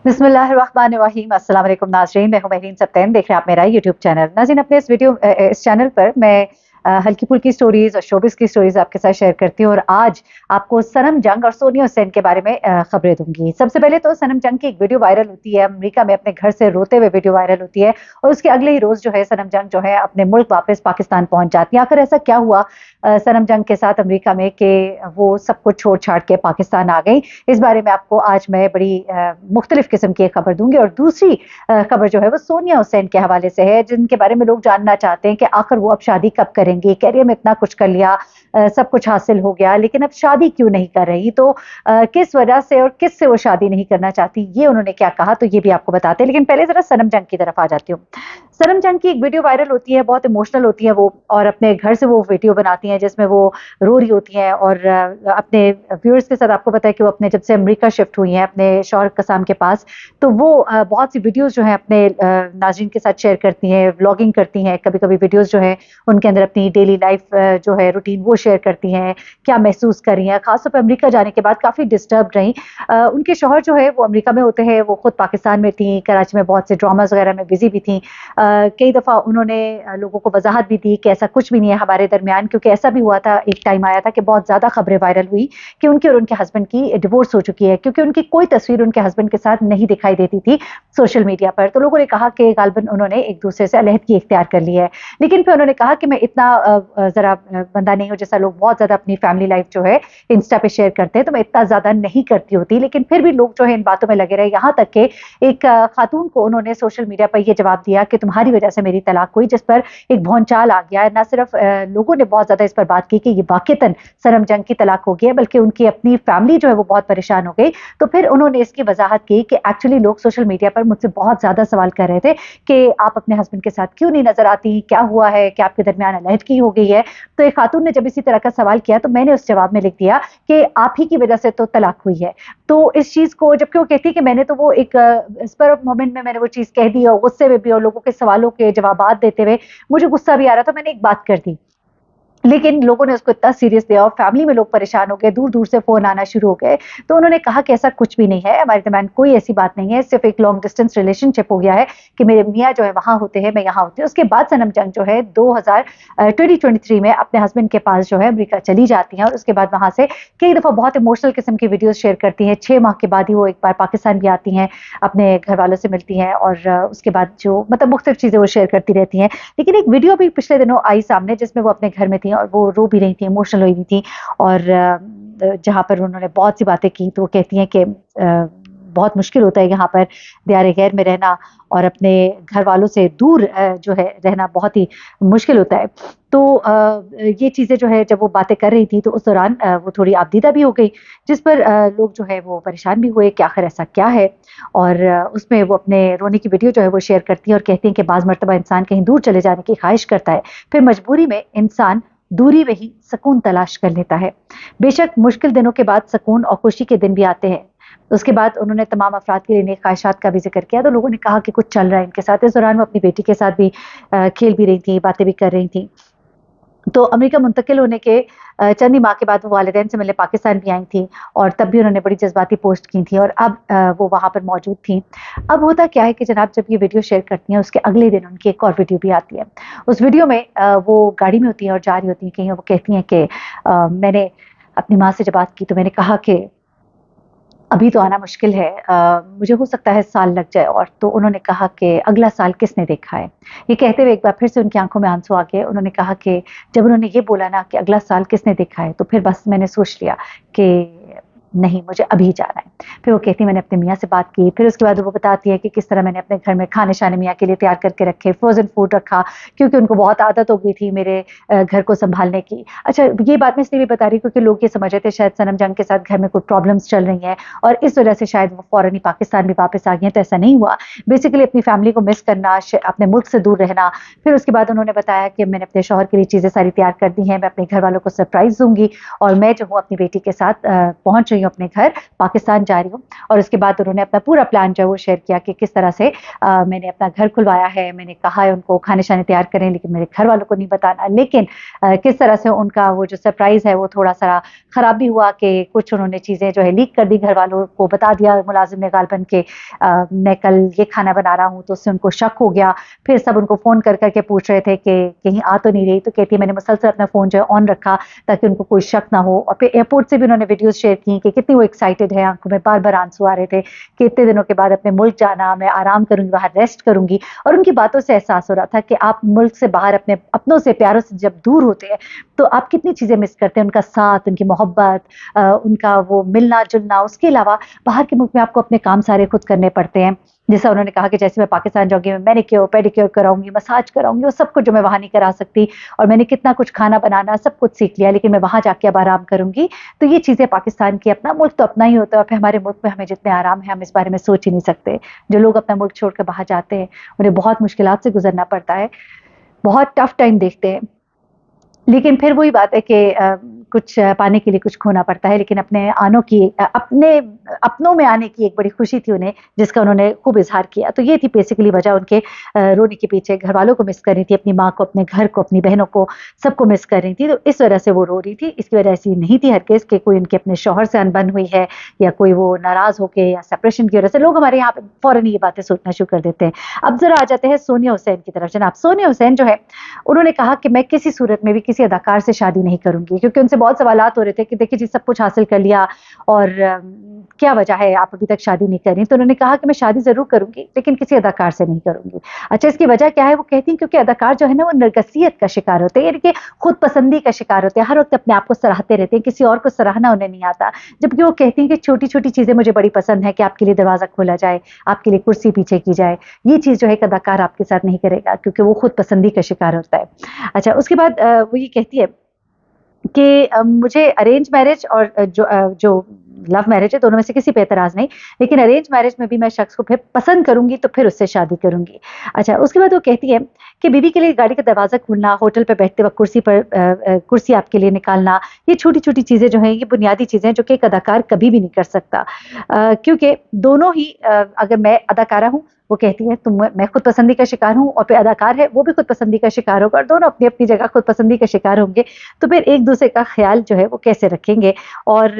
बिस्मिल्लाहिर्रहमानिर्रहीम। अस्सलाम वालेकुम नाज़रीन, मैं हूं महरीन सब्तैन, देख रहे हैं आप मेरा यूट्यूब चैनल। नाज़रीन, अपने इस चैनल पर मैं हल्की फुल्की स्टोरीज और शोबिस की स्टोरीज आपके साथ शेयर करती हूँ और आज आपको सनम जंग और सोनिया हुसैन के बारे में खबरें दूंगी। सबसे पहले तो सनम जंग की एक वीडियो वायरल होती है अमेरिका में, अपने घर से रोते हुए वीडियो वायरल होती है और उसके अगले ही रोज जो है सनम जंग जो है अपने मुल्क वापस पाकिस्तान पहुंच जाती है। आखिर ऐसा क्या हुआ सनम जंग के साथ अमेरिका में कि वो सब कुछ छोड़ छाड़ के पाकिस्तान आ गई, इस बारे में आपको आज मैं बड़ी मुख्तलिफ किस्म की एक खबर दूंगी। और दूसरी खबर जो है वो सोनिया हुसैन के हवाले से है, जिनके बारे में लोग जानना चाहते हैं कि आखिर वो अब शादी कब करेंगी। कैरियर में इतना कुछ कर लिया, सब कुछ हासिल हो गया, लेकिन अब शादी क्यों नहीं कर रही, तो किस वजह से और किस से वो शादी नहीं करना चाहती, ये उन्होंने क्या कहा, तो ये भी आपको बताते हैं। लेकिन पहले जरा सनम जंग की तरफ आ जाती हूँ। सनम जंग की एक वीडियो वायरल होती है, बहुत इमोशनल होती है वो, और अपने घर से वो वीडियो बनाती हैं जिसमें वो रो रही होती हैं और अपने व्यूअर्स के साथ, आपको पता है कि वो अपने जब से अमेरिका शिफ्ट हुई हैं अपने शौहर कसाम के पास, तो वो बहुत सी वीडियोस जो हैं अपने नाज़रीन के साथ शेयर करती हैं, व्लॉगिंग करती हैं, कभी कभी वीडियोस जो है उनके अंदर अपनी डेली लाइफ जो है रूटीन वो शेयर करती हैं, क्या महसूस कर रही हैं। खासतौर पर अमेरिका जाने के बाद काफ़ी डिस्टर्ब रही। उनके शौहर जो है वो अमेरिका में होते हैं, वो खुद पाकिस्तान में थी, कराची में बहुत से ड्रामाज वगैरह में बिजी भी थी। कई दफ़ा उन्होंने लोगों को वजाहत भी दी कि ऐसा कुछ भी नहीं है हमारे दरमियान, क्योंकि ऐसा भी हुआ था, एक टाइम आया था कि बहुत ज़्यादा खबरें वायरल हुई कि उनके और उनके हस्बैंड की डिवोर्स हो चुकी है, क्योंकि उनकी कोई तस्वीर उनके हस्बैंड के साथ नहीं दिखाई देती थी सोशल मीडिया पर। तो लोगों ने कहा कि गालबन उन्होंने एक दूसरे से अलहदगी इख्तियार कर ली है। लेकिन फिर उन्होंने कहा कि मैं इतना ज़रा बंदा नहीं हूँ, जैसा लोग बहुत ज़्यादा अपनी फैमिली लाइफ जो है इंस्टा पे शेयर करते हैं, तो मैं इतना ज़्यादा नहीं करती होती। लेकिन फिर भी लोग जो है इन बातों में लगे रहे, यहाँ तक कि एक खातून को उन्होंने सोशल मीडिया पर यह जवाब दिया कि तुम्हारी वजह से मेरी तलाक हुई, जिस पर एक भौंचाल आ गया। ना सिर्फ लोगों ने बहुत ज्यादा इस पर बात की कि ये वाकईतन सनम जंग की तलाक हो गई है, बल्कि उनकी अपनी फैमिली जो है वो बहुत परेशान हो गई। तो फिर उन्होंने इसकी वजाहत की कि एक्चुअली लोग सोशल मीडिया पर मुझसे बहुत ज्यादा सवाल कर रहे थे कि आप अपने हस्बैंड के साथ क्यों नहीं नजर आती, क्या हुआ है, क्या आपके दरमियान अलहदगी हो गई है। तो एक खातून ने जब इसी तरह का सवाल किया तो मैंने उस जवाब में लिख दिया कि आप ही की वजह से तो तलाक हुई है। तो इस चीज को जबकि वो कहती कि मैंने तो वो एक स्पर ऑफ मोमेंट में मैंने वो चीज कह दी, और गुस्से में भी और लोगों के सवालों के जवाब देते हुए मुझे गुस्सा भी आ रहा था, मैंने एक बात कर दी। लेकिन लोगों ने उसको इतना सीरियस लिया और फैमिली में लोग परेशान हो गए, दूर दूर से फोन आना शुरू हो गए। तो उन्होंने कहा कि ऐसा कुछ भी नहीं है, हमारे दरमियान कोई ऐसी बात नहीं है, सिर्फ एक लॉन्ग डिस्टेंस रिलेशनशिप हो गया है कि मेरे मियाँ जो है वहां होते हैं, मैं यहाँ होती हूँ। उसके बाद सनम जंग जो है 2023 में अपने हस्बैंड के पास जो है अमेरिका चली जाती हैं और उसके बाद वहां से कई दफा बहुत इमोशनल किस्म की वीडियो शेयर करती हैं। 6 माह के बाद ही वो एक बार पाकिस्तान भी आती हैं, अपने घर वालों से मिलती हैं और उसके बाद जो मतलब मुख्तलिफ चीजें वो शेयर करती रहती हैं। लेकिन एक वीडियो भी पिछले दिनों आई सामने जिसमें वो अपने घर में थी और वो रो भी रही थी, इमोशनल हुई भी थी, और जहां पर उन्होंने बहुत सी बातें की। तो वो कहती हैं कि बहुत मुश्किल होता है यहाँ पर दियारे गैर में रहना और अपने घर वालों से दूर जो है रहना बहुत ही मुश्किल होता है। तो ये चीज़ें जो है जब वो बातें कर रही थी तो उस दौरान वो थोड़ी आपदीदा भी हो गई, जिस पर लोग जो है वो परेशान भी हुए कि आखिर ऐसा क्या है। और उसमें वो अपने रोने की वीडियो जो है वो शेयर करती हैं और कहती हैं कि बाज़ मरतबा इंसान कहीं दूर चले जाने की ख्वाहिश करता है, फिर मजबूरी में इंसान दूरी में ही सुकून तलाश कर लेता है। बेशक मुश्किल दिनों के बाद सुकून और खुशी के दिन भी आते हैं। उसके बाद उन्होंने तमाम अफराद के लिए नेक ख्वाहिशात का भी जिक्र किया। तो लोगों ने कहा कि कुछ चल रहा है इनके साथ। इस दौरान वो अपनी बेटी के साथ भी खेल भी रही थी, बातें भी कर रही थी। तो अमेरिका मुंतकिल होने के चंद ही माह के बाद वो वालिदैन से मिलने पाकिस्तान भी आई थी और तब भी उन्होंने बड़ी जज्बाती पोस्ट की थी और अब वो वहाँ पर मौजूद थी। अब होता क्या है कि जनाब जब ये वीडियो शेयर करती हैं उसके अगले दिन उनकी एक और वीडियो भी आती है। उस वीडियो में वो गाड़ी में होती हैं और जा रही होती हैं कहीं, वो कहती हैं कि मैंने अपनी माँ से जब बात की तो मैंने कहा कि अभी तो आना मुश्किल है, मुझे हो सकता है साल लग जाए। और तो उन्होंने कहा कि अगला साल किसने देखा है। ये कहते हुए एक बार फिर से उनकी आंखों में आंसू आ गए। उन्होंने कहा कि जब उन्होंने ये बोला ना कि अगला साल किसने देखा है, तो फिर बस मैंने सोच लिया कि नहीं, मुझे अभी जाना है। फिर वो कहती मैंने अपने मियाँ से बात की। फिर उसके बाद वो बताती है कि किस तरह मैंने अपने घर में खाने शाने मियाँ के लिए तैयार करके रखे, फ्रोजन फूड रखा, क्योंकि उनको बहुत आदत हो गई थी मेरे घर को संभालने की। अच्छा, ये बात मैं इसलिए भी बता रही हूँ क्योंकि लोग ये समझ रहे थे शायद सनम जंग के साथ घर में कोई प्रॉब्लम्स चल रही हैं और इस वजह से शायद वो फौरन ही पाकिस्तान भी वापस आ गई हैं। तो ऐसा नहीं हुआ। बेसिकली अपनी फैमिली को मिस करना, अपने मुल्क से दूर रहना। फिर उसके बाद उन्होंने बताया कि मैंने अपने शौहर के लिए चीज़ें सारी तैयार कर दी हैं, मैं अपने घर वालों को सरप्राइज दूंगी और मैं जो हूँ अपनी बेटी के साथ पहुंच रही रही हूँ अपने घर, पाकिस्तान जा रही हूँ। और उसके बाद उन्होंने अपना पूरा प्लान जो है वो शेयर किया कि किस तरह से मैंने अपना घर खुलवाया है, मैंने कहा है उनको खाने शाने तैयार करें लेकिन मेरे घर वालों को नहीं बताना, लेकिन किस तरह से उनका वो जो सरप्राइज है वो थोड़ा सा खराब भी हुआ कि कुछ उन्होंने चीज़ें जो है लीक कर दी, घर वालों को बता दिया मुलाजिम ने गालबन के मैं कल ये खाना बना रहा हूँ, तो उससे उनको शक हो गया। फिर सब उनको फ़ोन कर करके पूछ रहे थे कि कहीं आ तो नहीं रही, तो कहती है मैंने मुसलसल अपना फ़ोन जो है ऑन रखा ताकि उनको कोई शक ना हो। और फिर एयरपोर्ट से भी उन्होंने वीडियोज़ शेयर की कि कितनी वो एक्साइटेड है, आंखों में बार-बार आंसू आ रहे थे कि इतने दिनों के बाद अपने मुल्क जाना, मैं आराम करूँगी, वहाँ रेस्ट करूँगी। और उनकी बातों से एहसास हो रहा था कि आप मुल्क से बाहर अपने अपनों से, प्यारों से जब दूर होते हैं तो आप कितनी चीज़ें मिस करते हैं, उनका साथ, उनकी मोहब्बत, उनका वो मिलना-जुलना। उसके अलावा बाहर के मुल्क में आपको अपने काम सारे खुद करने पड़ते हैं। जैसा उन्होंने कहा कि जैसे मैं पाकिस्तान जाऊँगी, मैं मैनीक्योर, पेडीक्योर कराऊँगी, मसाज कराऊँगी, वो सब कुछ जो मैं वहाँ नहीं करा सकती। और मैंने कितना कुछ खाना बनाना सब कुछ सीख लिया, लेकिन मैं वहाँ जाके अब आराम करूँगी। तो ये चीज़ें पाकिस्तान की, अपना मुल्क तो अपना ही होता है और फिर हमारे मुल्क में हमें जितने आराम है हम इस बारे में सोच ही नहीं सकते। जो लोग अपना मुल्क छोड़ कर बाहर जाते हैं उन्हें बहुत मुश्किलात से गुजरना पड़ता है, बहुत टफ टाइम देखते हैं। लेकिन फिर वही बात है कि कुछ पाने के लिए कुछ खोना पड़ता है, लेकिन अपने अपनों में आने की एक बड़ी खुशी थी उन्हें, जिसका उन्होंने खूब इज़हार किया। तो ये थी बेसिकली वजह उनके रोने के पीछे। घर वालों को मिस कर रही थी, अपनी माँ को, अपने घर को, अपनी बहनों को, सबको मिस कर रही थी, तो इस वजह से वो रो रही थी। इसकी वजह ऐसी नहीं थी हरगिज़ कि कोई उनके अपने शौहर से अनबन हुई है या कोई वो नाराज़ होके या सेपरेशन की वजह से। लोग हमारे यहाँ पे फ़ौरन ये बातें सोचना शुरू कर देते हैं। अब ज़रा आ जाते हैं सोनिया हुसैन की तरफ। जनाब सोनिया हुसैन जो है, उन्होंने कहा कि मैं किसी सूरत में भी किसी अदाकार से शादी नहीं करूँगी, क्योंकि उनसे बहुत सवालात हो रहे थे कि देखिए जी सब कुछ हासिल कर लिया और क्या वजह है आप अभी तक शादी नहीं कर रही। तो उन्होंने कहा कि मैं शादी ज़रूर करूँगी लेकिन किसी अदाकार से नहीं करूँगी। अच्छा, इसकी वजह क्या है? वो कहती हैं क्योंकि अदाकार जो है ना वो नरगसियत का शिकार होते हैं, यानी कि खुद पसंदी का शिकार होते हैं, हर वक्त अपने आप को सराहते रहते हैं, किसी और को सराहना उन्हें नहीं आता। जबकि वो कहती हैं कि छोटी-छोटी चीज़ें मुझे बड़ी पसंद है कि आपके लिए दरवाज़ा खोला जाए, आपके लिए कुर्सी पीछे की जाए। ये चीज़ जो है एक अदाकार आपके साथ नहीं करेगा क्योंकि वो खुद पसंदी का शिकार होता है। अच्छा, उसके बाद वो ये कहती है कि मुझे अरेंज मैरिज और जो लव मैरिज है दोनों में से किसी पे एतराज़ नहीं, लेकिन अरेंज मैरिज में भी मैं शख्स को फिर पसंद करूँगी तो फिर उससे शादी करूँगी। अच्छा, उसके बाद वो कहती है कि बीवी के लिए गाड़ी का दरवाज़ा खोलना, होटल पे बैठते वक़्त कुर्सी आपके लिए निकालना, ये छोटी-छोटी चीज़ें जो हैं ये बुनियादी चीज़ें हैं जो कि एक अदाकार कभी भी नहीं कर सकता। क्योंकि दोनों ही अगर मैं अदाकारा हूँ, वो कहती है तो मैं खुद पसंदी का शिकार हूँ और फिर अदाकार है वो भी खुद पसंदी का शिकार होगा और दोनों अपनी-अपनी जगह खुद पसंदी का शिकार होंगे, तो फिर एक-दूसरे का ख़्याल जो है वो कैसे रखेंगे? और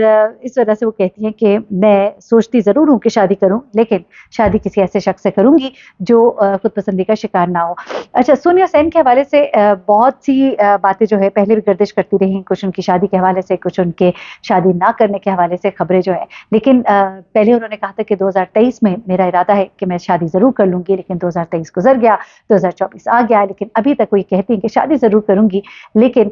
इस वजह से वो कहती हैं कि मैं सोचती ज़रूर हूँ कि शादी करूँ, लेकिन शादी किसी ऐसे शख्स से करूँगी जो खुद पसंदी का शिकार ना हो। अच्छा, सोनिया सेन के हवाले से बहुत सी बातें जो है पहले भी गर्दिश करती रहीं, कुछ उनकी शादी के हवाले से, कुछ उनके शादी ना करने के हवाले से खबरें जो हैं। लेकिन पहले उन्होंने कहा था कि 2023 में मेरा इरादा है कि मैं शादी ज़रूर कर लूँगी, लेकिन 2023 गुज़र गया, 2024 आ गया, लेकिन अभी तक वो ये कहती हैं कि शादी ज़रूर करूँगी, लेकिन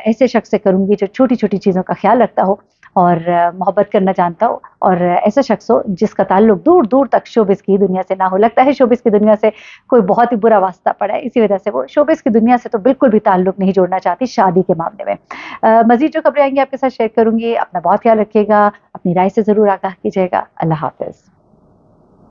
ऐसे शख्स से करूँगी जो छोटी-छोटी चीज़ों का ख़्याल रखता हो और मोहब्बत करना जानता हो और ऐसा शख्स हो जिसका ताल्लुक दूर-दूर तक शोबिज़ की दुनिया से ना हो। लगता है शोबिज़ की दुनिया से कोई बहुत ही बुरा वास्ता पड़ा है, इसी वजह से वो शोबिज़ की दुनिया से तो बिल्कुल भी ताल्लुक नहीं जोड़ना चाहती शादी के मामले में। मज़ीद जो खबरें आएँगी आपके साथ शेयर करूँगी। अपना बहुत ख़्याल रखिएगा, अपनी राय से ज़रूर आगाह कीजिएगा। अल्लाह हाफ़िज़।